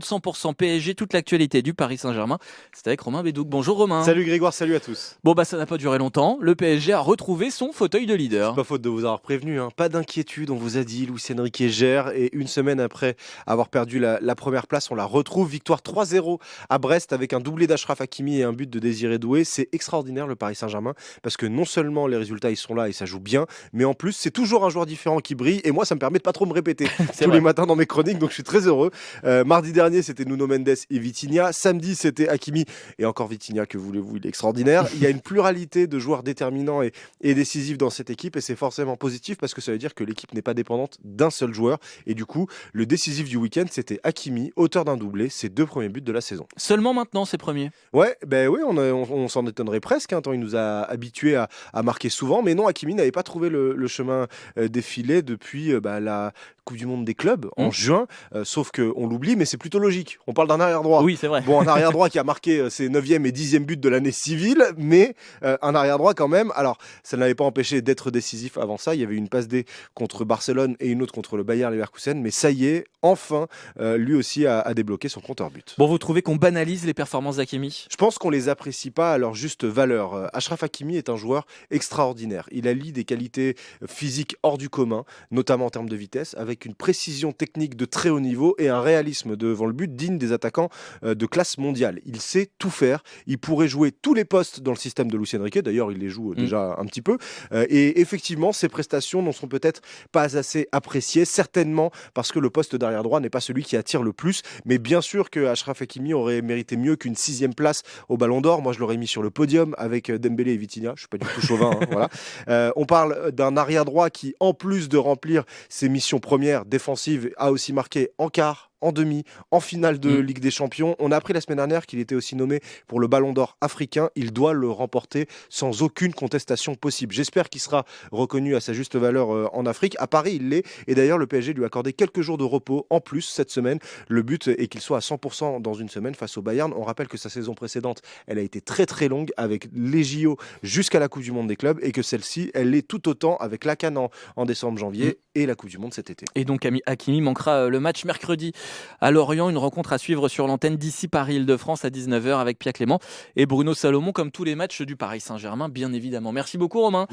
100% PSG, toute l'actualité du Paris Saint-Germain. C'est avec Romain Bédouc. Bonjour Romain. Salut Grégoire, salut à tous. Bon ça n'a pas duré longtemps. Le PSG a retrouvé son fauteuil de C'est leader. pas faute de vous avoir prévenu, hein. Pas d'inquiétude, on vous a dit, Luis Enrique gère et une semaine après avoir perdu la première place, on la retrouve. Victoire 3-0 à Brest avec un doublé d'Achraf Hakimi et un but de Désiré Doué. C'est extraordinaire le Paris Saint-Germain parce que non seulement les résultats ils sont là et ça joue bien, mais en plus c'est toujours un joueur différent qui brille et moi ça me permet de pas trop me répéter C'est tous les vrai. matins dans mes chroniques, donc je suis très heureux. Mardi dernier c'était Nuno Mendes et Vitinha, samedi c'était Hakimi et encore Vitinha, que voulez-vous, il est extraordinaire. Il y a une pluralité de joueurs déterminants et décisif dans cette équipe et c'est forcément positif parce que ça veut dire que l'équipe n'est pas dépendante d'un seul joueur et du coup le décisif du week-end c'était Hakimi, auteur d'un doublé, ses 2 premiers buts de la saison. Seulement maintenant, c'est premier. Ouais, ben oui, on s'en étonnerait presque, hein, tant il nous a habitués à marquer souvent, mais non, Hakimi n'avait pas trouvé le chemin des filets depuis la Coupe du Monde des clubs en juin, sauf qu'on l'oublie, mais c'est plutôt logique. On parle d'un arrière-droit. Oui, c'est vrai. Bon, un arrière-droit qui a marqué ses 9e et 10e buts de l'année civile, mais un arrière-droit quand même. Alors, ça ne l'avait pas empêché d'être décisif avant ça. Il y avait une passe D contre Barcelone et une autre contre le Bayer Leverkusen, mais ça y est, enfin, lui aussi a débloqué son compteur but. Bon, vous trouvez qu'on banalise les performances d'Hakimi? Je pense qu'on les apprécie pas à leur juste valeur. Achraf Hakimi est un joueur extraordinaire. Il allie des qualités physiques hors du commun, notamment en termes de vitesse, avec une précision technique de très haut niveau et un réalisme devant le but digne des attaquants de classe mondiale. Il sait tout faire. Il pourrait jouer tous les postes dans le système de Luis Enrique. D'ailleurs, il les joue déjà un petit peu. Et effectivement, ses prestations n'en sont peut-être pas assez appréciées, certainement parce que le poste d'arrière droit n'est pas celui qui attire le plus. Mais bien sûr que Achraf Hakimi aurait mérité mieux qu'une 6e place au Ballon d'Or. Moi, je l'aurais mis sur le podium avec Dembélé et Vitinha. Je suis pas du tout chauvin, hein, voilà. On parle d'un arrière droit qui, en plus de remplir ses missions premières défensives, a aussi marqué en quart, en demi, en finale de Ligue des Champions. On a appris la semaine dernière qu'il était aussi nommé pour le Ballon d'Or africain. Il doit le remporter sans aucune contestation possible. J'espère qu'il sera reconnu à sa juste valeur en Afrique. À Paris, il l'est. Et d'ailleurs, le PSG lui a accordé quelques jours de repos en plus cette semaine. Le but est qu'il soit à 100% dans une semaine face au Bayern. On rappelle que sa saison précédente, elle a été très très longue avec les JO jusqu'à la Coupe du Monde des clubs et que celle-ci, elle l'est tout autant avec la CAN en décembre-janvier et la Coupe du Monde cet été. Et donc Hakimi manquera le match mercredi à Lorient, une rencontre à suivre sur l'antenne d'ici Paris-Île-de-France à 19h avec Pia Clément et Bruno Salomon, comme tous les matchs du Paris Saint-Germain, bien évidemment. Merci beaucoup Romain.